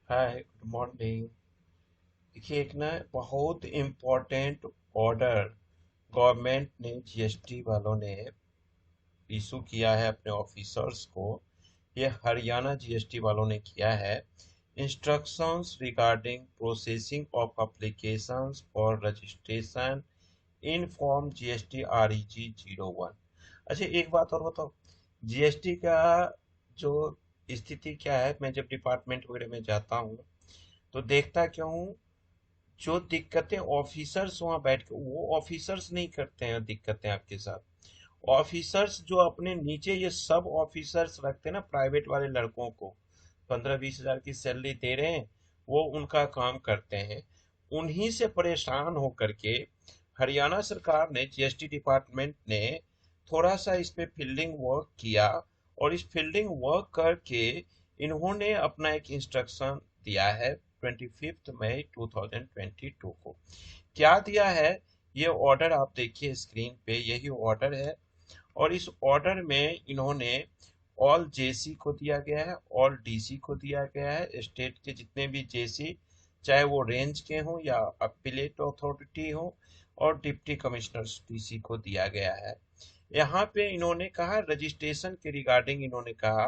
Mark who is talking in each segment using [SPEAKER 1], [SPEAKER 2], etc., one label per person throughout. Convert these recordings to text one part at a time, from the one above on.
[SPEAKER 1] Hi good morning. देखिए एक ना बहुत इम्पोर्टेंट ऑर्डर गवर्नमेंट ने जीएसटी वालों ने इशू किया है अपने ऑफिसर्स को। ये हरियाणा जीएसटी वालों ने किया है। Instructions regarding processing of applications for registration in form GST REG 01। अच्छा एक बात और बताओ, जीएसटी का जो स्थिति क्या है, मैं जब डिपार्टमेंट वगैरह में जाता हूँ तो देखता क्या हूँ, जो दिक्कतें ऑफिसर्स वहां बैठ के, वो ऑफिसर्स नहीं करते हैं दिक्कतें आपके साथ। ऑफिसर्स जो अपने नीचे ये सब ऑफिसर्स रखते हैं ना, प्राइवेट वाले लड़कों को 15-20 हजार की सैलरी दे रहे हैं, वो उनका काम करते हैं। उन्हीं से परेशान होकर के हरियाणा सरकार ने, जीएसटी डिपार्टमेंट ने थोड़ा सा इस पे फील्डिंग वर्क किया। और इस फील्डिंग वर्क करके इन्होंने अपना एक इंस्ट्रक्शन दिया है 25 मई 2022 को। क्या दिया है, ये ऑर्डर आप देखिए स्क्रीन पे, यही ऑर्डर है। और इस ऑर्डर में इन्होंने ऑल जेसी को दिया गया है, ऑल डीसी को दिया गया है, स्टेट के जितने भी जेसी, चाहे वो रेंज के हों या अपीलेट अथॉरिटी हो, और डिप्टी कमिश्नर डीसी को दिया गया है। यहाँ पे इन्होंने कहा रजिस्ट्रेशन के रिगार्डिंग, इन्होंने कहा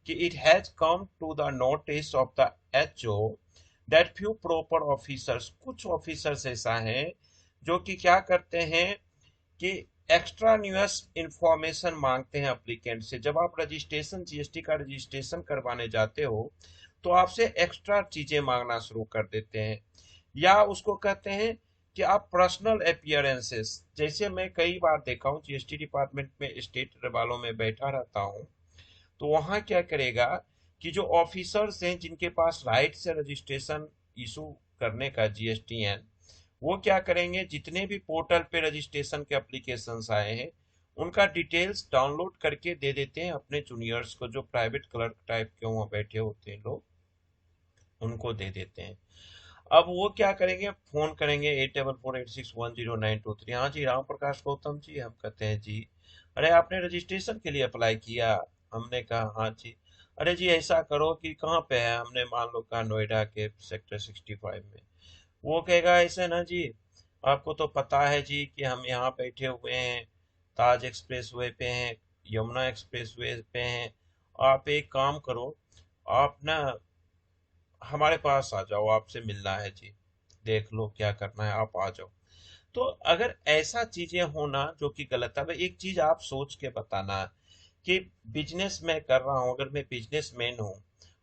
[SPEAKER 1] कि it has come to the notice of the HO that few proper officers, कुछ ऑफिसर्स ऐसा हैं जो कि क्या करते हैं कि एक्स्ट्रा न्यूअस इंफॉर्मेशन मांगते हैं अप्लीकेंट से। जब आप रजिस्ट्रेशन, जीएसटी का रजिस्ट्रेशन करवाने जाते हो तो आपसे एक्स्ट्रा चीजें मांगना शुरू कर देते हैं, या उसको कहते हैं कि आप पर्सनल अपीयरेंसेस, जैसे मैं कई बार देखा हूँ जीएसटी डिपार्टमेंट में, स्टेट वालों में बैठा रहता हूँ, तो वहां क्या करेगा कि जो ऑफिसर्स हैं जिनके पास राइट से रजिस्ट्रेशन इशू करने का जीएसटीएन, वो क्या करेंगे, जितने भी पोर्टल पे रजिस्ट्रेशन के एप्लीकेशंस आए हैं उनका डिटेल्स डाउनलोड करके दे देते हैं अपने जूनियर्स को, जो प्राइवेट क्लर्क टाइप के वहाँ बैठे होते हैं लोग, उनको दे देते हैं। अब वो क्या करेंगे, फोन करेंगे 8448610923। हाँ जी, राम प्रकाश गौतम जी, हम कहते हैं जी। अरे आपने रजिस्ट्रेशन के लिए अप्लाई किया? हमने कहा हाँ जी। अरे जी ऐसा करो कि कहाँ पे है, हमने मान लो कहा नोएडा के सेक्टर 65 में। वो कहेगा ऐसे ना जी, आपको तो पता है जी कि हम यहाँ बैठे हुए हैं, ताज एक्सप्रेस वे पे हैं, यमुना एक्सप्रेस वे पे हैं। आप एक काम करो, आप ना हमारे पास आ जाओ, आपसे मिलना है जी, देख लो क्या करना है, आप आ जाओ। तो अगर ऐसा चीजें होना जो कि गलत है, भाई एक चीज आप सोच के बताना कि बिजनेस मैं कर रहा हूं, अगर मैं बिजनेसमैन हूं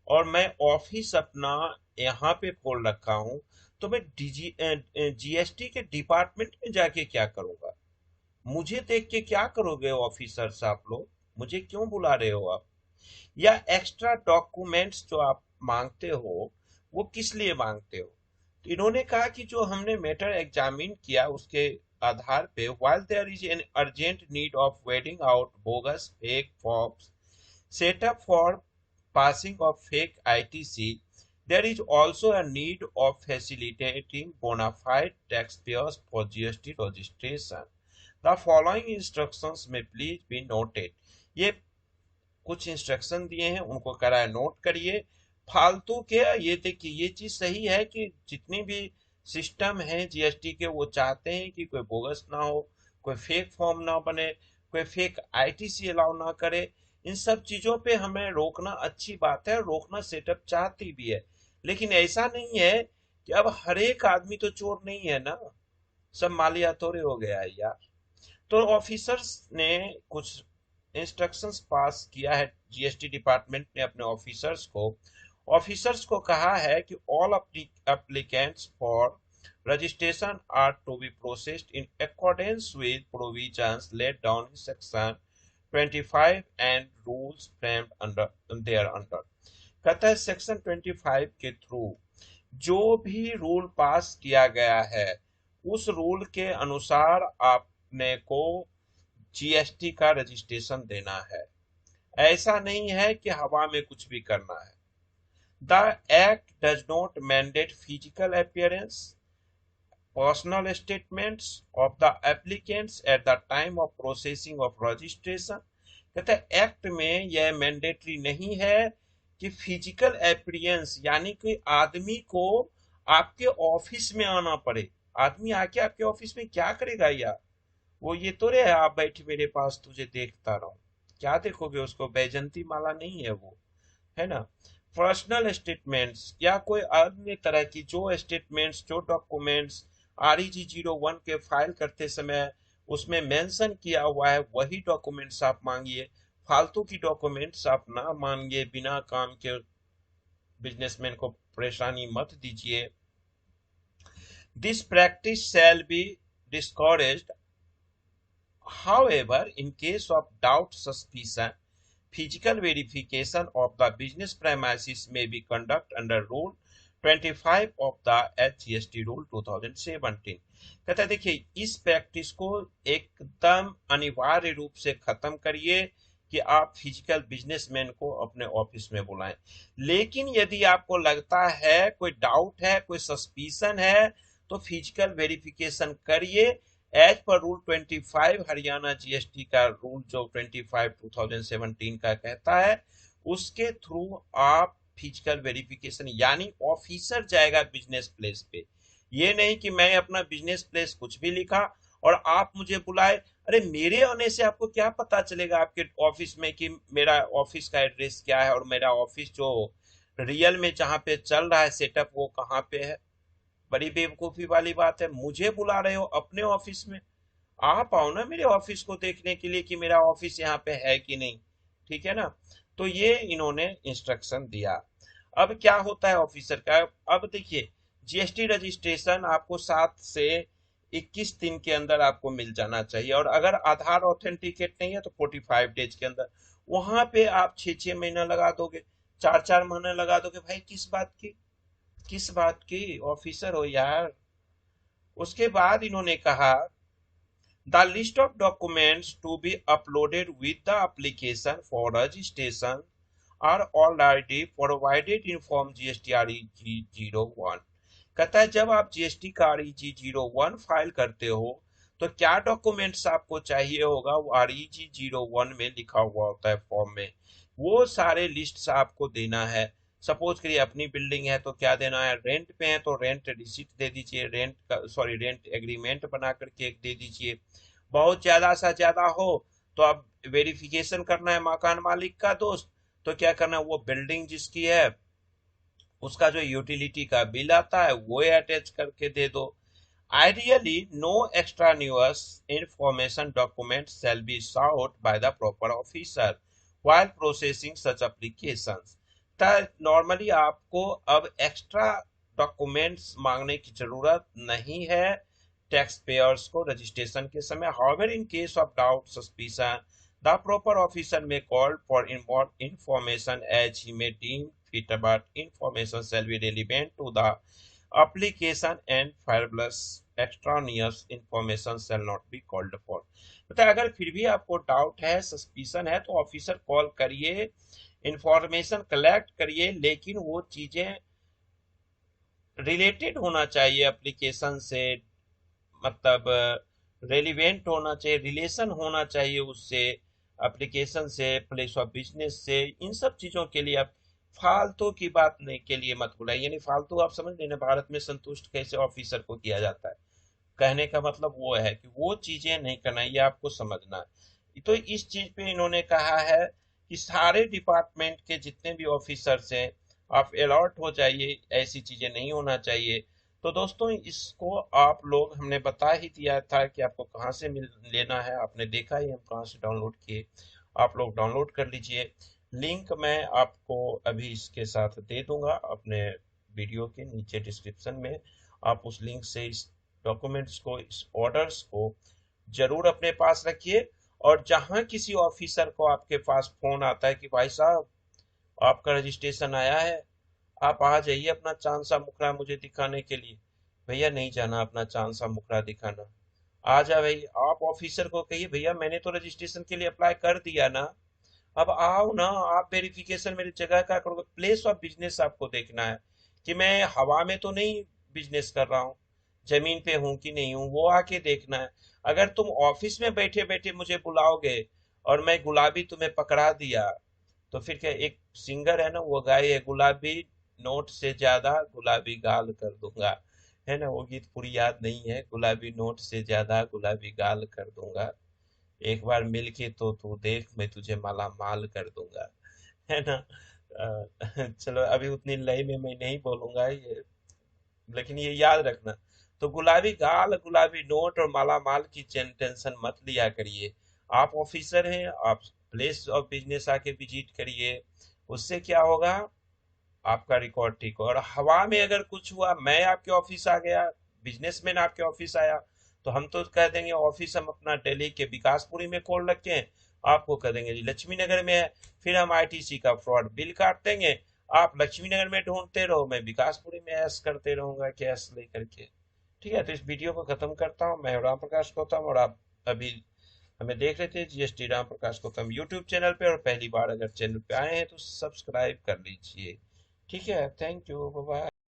[SPEAKER 1] और मैं ऑफिस अपना यहाँ पे खोल रखा हूं, तो मैं जीएसटी के डिपार्टमेंट में जाके क्या करूंगा? मुझे देख के क्या करोगे ऑफिसर्स आप लोग? मुझे क्यों बुला रहे हो आप? या एक्स्ट्रा डॉक्यूमेंट्स जो आप मांगते हो, वो किस लिए मांगते हो? तो इन्होंने कहा कि जो हमने मैटर एग्जामिन किया उसके आधार पे, while there is an urgent need of weeding out bogus fake forms set up for passing of fake ITC, there is also a need of facilitating bona fide taxpayers for GST registration. The following instructions may please be noted. ये कुछ instruction दिए हैं, उनको करा है, note करिए। फालतू के, ये देखिए ये चीज सही है कि जितनी भी सिस्टम है जीएसटी के, वो चाहते हैं कि कोई बोगस ना हो, कोई फेक फॉर्म ना बने, कोई फेक आईटीसी अलाउ ना करे। इन सब चीजों पे हमें रोकना अच्छी बात है, रोकना सेटअप चाहती भी है। लेकिन ऐसा नहीं है कि अब हर एक आदमी तो चोर नहीं है ना, सब मालिया थोड़े हो गया है यार। तो ऑफिसर्स ने कुछ इंस्ट्रक्शंस पास किया है, जीएसटी डिपार्टमेंट ने अपने ऑफिसर्स को कहा है कि all applicants for registration are to be processed in accordance with provisions laid down in section 25 and rules framed under there under. कहता है सेक्शन 25 के थ्रू जो भी रूल पास किया गया है, उस रूल के अनुसार आपने को जीएसटी का रजिस्ट्रेशन देना है। ऐसा नहीं है कि हवा में कुछ भी करना है। The act does not mandate physical appearance, personal statements of the applicants at the time of processing of registration. कहते हैं एक्ट में यह मैंडेटरी नहीं है कि फिजिकल अपीयरेंस यानी कि आदमी को आपके ऑफिस में आना पड़े। आदमी आके आपके ऑफिस में क्या करेगा यार? वो ये तो रे आप बैठे मेरे पास तुझे देखता रहो, क्या देखोगे उसको? बैजंती माला नहीं है वो, है ना? पर्सनल स्टेटमेंट्स या कोई अन्य तरह की जो स्टेटमेंट्स, जो डॉक्यूमेंट्स REG-01 के फाइल करते समय उसमें मेंशन किया हुआ है वही डॉक्यूमेंट्स आप मांगिए। फालतू की डॉक्यूमेंट्स आप ना मांगिए, बिना काम के बिजनेसमैन को परेशानी मत दीजिए। This practice shall be discouraged. However, in case of doubt, suspicion, physical verification of the business premises may be conducted under Rule 25 of the HGST Rule 2017। कहता है देखिए इस प्रैक्टिस को एकदम अनिवार्य रूप से खत्म करिए कि आप फिजिकल बिजनेसमैन को अपने ऑफिस में बुलाएं। लेकिन यदि आपको लगता है, कोई डाउट है, कोई सस्पिशन है, तो फिजिकल वेरिफिकेशन करिए। As per rule 25 Haryana GST का रूल जो 25 2017 का कहता है, उसके थ्रू आप फिजिकल वेरिफिकेशन यानी ऑफिसर जाएगा बिजनेस प्लेस पे। ये नहीं कि मैं अपना बिजनेस प्लेस कुछ भी लिखा और आप मुझे बुलाए। अरे मेरे आने से आपको क्या पता चलेगा आपके ऑफिस में कि मेरा ऑफिस का एड्रेस क्या है और मेरा ऑफिस जो रियल में जहाँ पे चल रहा है सेटअप वो कहाँ पे है? बड़ी बेवकूफी वाली बात है। मुझे बुला रहे हो अपने ऑफिस में, आप आओ ना मेरे ऑफिस को देखने के लिए कि मेरा ऑफिस यहाँ पे है कि नहीं। ठीक है ना? तो ये इन्होंने इंस्ट्रक्शन दिया। अब क्या होता है ऑफिसर का? अब देखिए जीएसटी रजिस्ट्रेशन आपको 7 से 21 दिन के अंदर आपको मिल जाना चाहिए, और अगर आधार ऑथेंटिकेट नहीं है तो 45 डेज के अंदर। वहां पे आप 6-6 महीना लगा दोगे, 4-4 महीने लगा दोगे, भाई किस बात की, किस बात की ऑफिसर हो यार। उसके बाद इन्होंने कहा the list of documents to be uploaded with the application for registration are already provided in form GST-REG-01। कहता है जब आप जीएसटी का REG-01 फाइल करते हो तो क्या डॉक्यूमेंट्स आपको चाहिए होगा, वो REG-01 में लिखा हुआ होता है फॉर्म में। वो सारे लिस्ट आपको देना है। सपोज करिए अपनी बिल्डिंग है तो क्या देना है, रेंट पे है तो रेंट रिसिप्ट दे दीजिए, रेंट एग्रीमेंट बना करके एक दे दीजिए। बहुत ज्यादा सा ज्यादा हो तो अब वेरिफिकेशन करना है मकान मालिक का दोस्त, तो क्या करना है, वो बिल्डिंग जिसकी है उसका जो यूटिलिटी का बिल आता है वो अटैच करके दे दो। Ideally no extraneous information documents shall be sought by the proper officer while processing such applications। Normally आपको अब एक्स्ट्रा डॉक्यूमेंट्स मांगने की जरूरत नहीं है टैक्स पेयर्स को रजिस्ट्रेशन के समय। However in case of doubt suspicion the proper officer may called for information as he may deem fit, but information shall be relevant to the application and frivolous extraneous information shall not be called for। मतलब अगर फिर भी आपको doubt है, suspicion है, तो officer call करिए, information collect करिए, लेकिन वो चीजें रिलेटेड होना चाहिए एप्लीकेशन से, मतलब रेलिवेंट होना चाहिए, रिलेशन होना चाहिए उससे, एप्लीकेशन से, प्लेस ऑफ बिजनेस से। इन सब चीजों के लिए आप फालतू की बात नहीं के लिए मत बुलाइए। यानी फालतू आप समझ लेना भारत में संतुष्ट कैसे ऑफिसर को किया जाता है, कहने का मतलब वो है कि वो चीजें नहीं करना, ये आपको समझना है। तो इस चीज पे इन्होंने कहा है कि सारे डिपार्टमेंट के जितने भी ऑफिसर्स हैं आप अलर्ट हो जाइए, ऐसी चीजें नहीं होना चाहिए। तो दोस्तों इसको आप लोग, हमने बता ही दिया था कि आपको कहाँ से मिल लेना है, आपने देखा ही हम कहाँ से डाउनलोड किए। आप लोग डाउनलोड कर लीजिए, लिंक मैं आपको अभी इसके साथ दे दूंगा अपने वीडियो के नीचे डिस्क्रिप्शन में। आप उस लिंक से इस डॉक्यूमेंट्स को, इस ऑर्डर्स को जरूर अपने पास रखिए। और जहां किसी ऑफिसर को आपके पास फोन आता है कि भाई साहब आपका रजिस्ट्रेशन आया है, आप आ जाइए अपना चांद सा मुखड़ा मुझे दिखाने के लिए। भैया नहीं जाना अपना चांद सा मुखड़ा दिखाना, आ जा भाई। आप ऑफिसर को कहिए भैया मैंने तो रजिस्ट्रेशन के लिए अप्लाई कर दिया ना, अब आओ ना, आप वेरिफिकेशन मेरी जगह का करोगे। प्लेस ऑफ बिजनेस आपको देखना है कि मैं हवा में तो नहीं बिजनेस कर रहा हूँ, जमीन पे हूँ कि नहीं हूँ, वो आके देखना है। अगर तुम ऑफिस में बैठे बैठे मुझे बुलाओगे और मैं गुलाबी तुम्हें पकड़ा दिया तो फिर क्या, एक सिंगर है ना, वो गाए है, गुलाबी नोट से ज्यादा गुलाबी गाल कर दूंगा, है ना, वो गीत पूरी याद नहीं है, गुलाबी नोट से ज्यादा गुलाबी गाल कर दूंगा, एक बार मिलके तो तू देख, मैं तुझे माला माल कर दूंगा, है ना। चलो अभी उतनी लय में मैं नहीं बोलूंगा ये, लेकिन ये याद रखना। तो गुलाबी गाल, गुलाबी नोट और माला माल की टेंशन मत लिया करिए। आप ऑफिसर हैं, आप प्लेस ऑफ बिजनेस आके विजिट करिए, उससे क्या होगा, आपका रिकॉर्ड ठीक हो। और हवा में अगर कुछ हुआ, मैं आपके ऑफिस आ गया, बिजनेसमैन आपके ऑफिस आया, तो हम तो कह देंगे ऑफिस हम अपना दिल्ली के विकासपुरी में खोल रखे हैं, आपको कह देंगे जी लक्ष्मी नगर में है, फिर हम आईटीसी का फ्रॉड बिल काट देंगे, आप लक्ष्मी नगर में ढूंढते रहो, मैं विकासपुरी में ऐश करते रहूंगा कैश लेकर के। ठीक है, तो इस वीडियो को खत्म करता हूँ, मैं राम प्रकाश गौतम, और आप अभी हमें देख रहे थे GST Ram Prakash Gautam YouTube channel पे, और पहली बार अगर चैनल पे आए हैं तो सब्सक्राइब कर लीजिए। ठीक है, थैंक यू, बाय बाय।